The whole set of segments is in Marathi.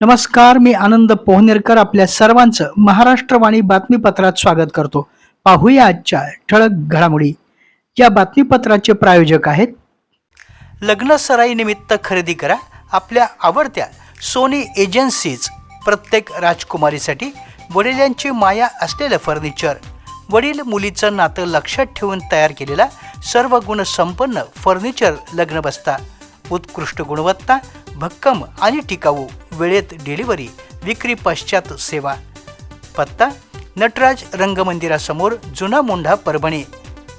नमस्कार, मी आनंद पोहनेरकर आपल्या सर्वांचं महाराष्ट्रवाणी बातमीपत्रात स्वागत करतो. पाहूया आजच्या ठळक घडामोडी. या बातमीपत्राचे प्रायोजक आहेत लग्न सराईनिमित्त खरेदी करा आपल्या आवडत्या सोनी एजन्सीज. प्रत्येक राजकुमारीसाठी वडिलांची माया असलेलं फर्निचर. वडील मुलीचं नातं लक्षात ठेवून तयार केलेला सर्व गुणसंपन्न फर्निचर लग्न बसता. उत्कृष्ट गुणवत्ता, भक्कम आणि टिकाऊ, वेळेत डिलिव्हरी, विक्री पश्चात सेवा. पत्ता नटराज रंगमंदिरासमोर, जुना मोंढा, परभणी.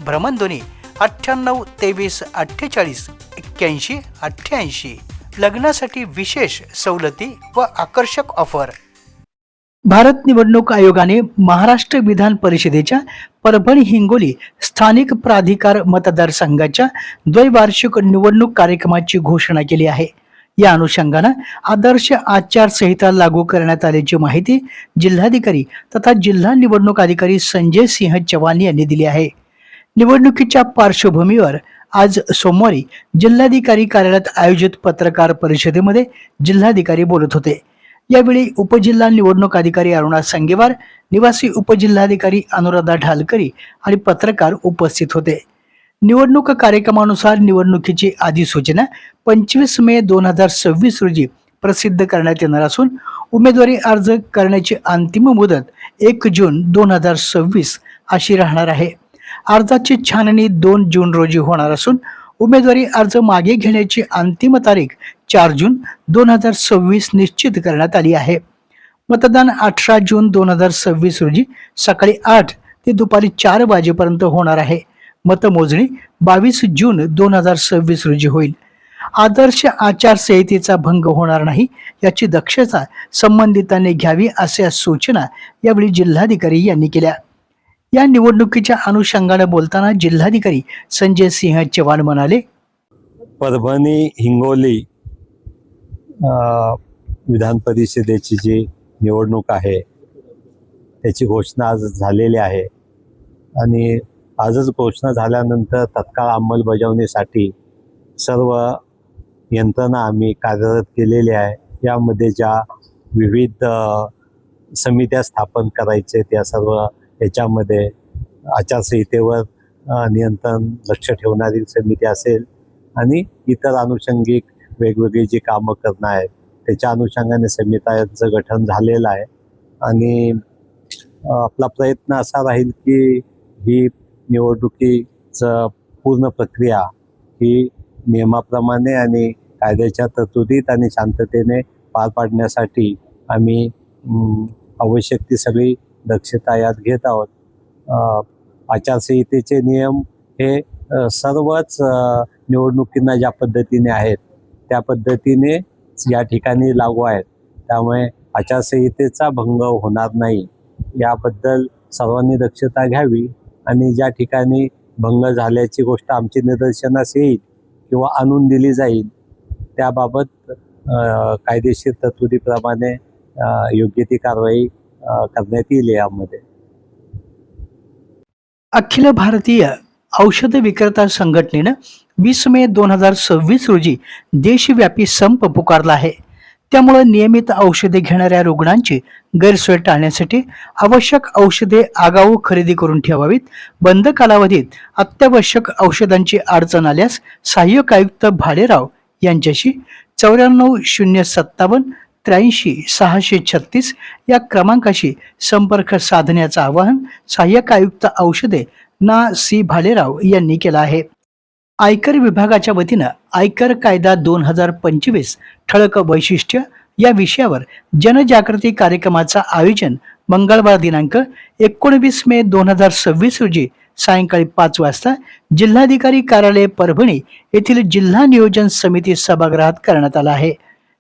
भ्रमणध्वनी 98 23 48 81 88. लग्नासाठी विशेष सवलती व आकर्षक ऑफर. भारत निवडणूक आयोगाने महाराष्ट्र विधान परिषदेच्या परभणी हिंगोली स्थानिक प्राधिकार मतदारसंघाच्या द्वैवार्षिक निवडणूक कार्यक्रमाची घोषणा केली आहे. या अनुषंगाने आदर्श आचारसंहिता लागू करण्यात आल्याची माहिती जिल्हाधिकारी तथा जिल्हा निवडणूक अधिकारी संजय सिंह चव्हाण यांनी दिली आहे. निवडणुकीच्या पार्श्वभूमीवर आज सोमवारी जिल्हाधिकारी कार्यालयात आयोजित पत्रकार परिषदेमध्ये जिल्हाधिकारी बोलत होते. यावेळी उपजिल्हा निवडणूक अधिकारी अरुणा संगेवार, निवासी उपजिल्हाधिकारी अनुराधा ढालकरी आणि पत्रकार उपस्थित होते. निवडणूक कार्यक्रमानुसार निवडणुकीची अधिसूचना 25 मे 2026 रोजी प्रसिद्ध करण्यात येणार असून उमेदवारी अर्ज करण्याची अंतिम मुदत 1 जून 2026 अशी राहणार आहे. अर्जाची छाननी 2 जून रोजी होणार असून उमेदवारी अर्ज मागे घेण्याची अंतिम तारीख 4 जून 2026 निश्चित करण्यात आली आहे. मतदान 18 जून 2026 रोजी सकाळी 8 ते दुपारी 4 वाजेपर्यंत होणार आहे. मतमोजणी 22 जून 2026 रोजी होईल. आदर्श आचारसंहितेचा भंग होणार नाही याची दक्षता संबंधितांनी घ्यावी अशा सूचना यावेळी जिल्हाधिकारी यांनी केल्या. या निवडणुकीच्या अनुषंगाने बोलताना जिल्हाधिकारी संजय सिंह चव्हाण म्हणाले, परभणी हिंगोली विधान परिषदेची जी निवडणूक आहे त्याची घोषणा आज झालेली आहे आणि आजच घोषणा झाल्यानंतर तत्काळ अंमलबजावणीसाठी सर्व यंत्रणा आम्ही कार्यरत केलेली आहे. यामध्ये ज्या विविध समित्या स्थापन करायचे त्या सर्व याच्यामध्ये आचारसंहितेवर नियंत्रण लक्ष ठेवणारी समिती असेल आणि इतर अनुषंगिक वेगवेगळी जी कामं करणं आहेत त्याच्या अनुषंगाने समित्यांचं गठन झालेलं आहे आणि आपला प्रयत्न असा राहील की ही निवडणुकीचं पूर्ण प्रक्रिया ही नियमाप्रमाणे आणि कायद्याच्या तरतुदीत आणि शांततेने पार पाडण्यासाठी आम्ही आवश्यक ती सगळी दक्षता यात घेत आहोत. आचारसंहितेचे नियम हे सर्वच निवडणुकींना ज्या पद्धतीने आहेत त्या पद्धतीने या ठिकाणी लागू आहेत. त्यामुळे आचारसंहितेचा भंग होणार नाही याबद्दल सर्वांनी दक्षता घ्यावी आणि ज्या ठिकाणी भंग झाल्याची गोष्ट आमची निदर्शनास येईल किंवा आणून दिली जाईल त्याबाबत कायदेशीर तरतुदीप्रमाणे योग्य ती कारवाई करण्यात येईल. यामध्ये अखिल भारतीय औषध विक्रेता संघटनेनं 20 मे 2026 रोजी देशव्यापी संप पुकारला आहे. त्यामुळे नियमित औषधे घेणाऱ्या रुग्णांची गैरसोय टाळण्यासाठी आवश्यक औषधे आगाऊ खरेदी करून ठेवावीत. बंद कालावधीत अत्यावश्यक औषधांची अडचण आल्यास सहाय्यक आयुक्त भालेराव यांच्याशी 94 057 83 636 या क्रमांकाशी संपर्क साधण्याचं आवाहन सहाय्यक आयुक्त औषधे ना. सी. भालेराव यांनी केलं आहे. आयकर विभागाच्या वतीनं आयकर कायदा 2025 ठळक वैशिष्ट्य या विषयावर जनजागृती कार्यक्रमाचं आयोजन मंगळवार दिनांक 19 मे 2026 रोजी सायंकाळी 5 वाजता जिल्हाधिकारी कार्यालय परभणी येथील जिल्हा नियोजन समिती सभागृहात करण्यात आला आहे.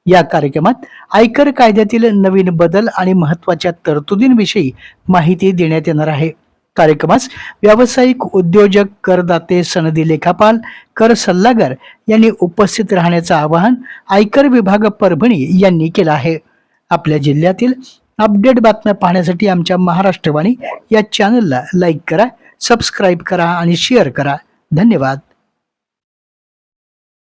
या कार्यक्रमात आयकर कायद्यातील नवीन बदल आणि महत्त्वाच्या तरतुदींविषयी माहिती देण्यात येणार आहे. कार्यक्रमास व्यावसायिक, उद्योजक, करदाते, सनदी लेखापाल, कर सल्लागार यांनी उपस्थित राहण्याचं आवाहन आयकर विभाग परभणी यांनी केलं आहे. आपल्या जिल्ह्यातील अपडेट बातम्या पाहण्यासाठी आमच्या महाराष्ट्रवाणी या चॅनलला लाईक करा, सबस्क्राईब करा आणि शेअर करा. धन्यवाद.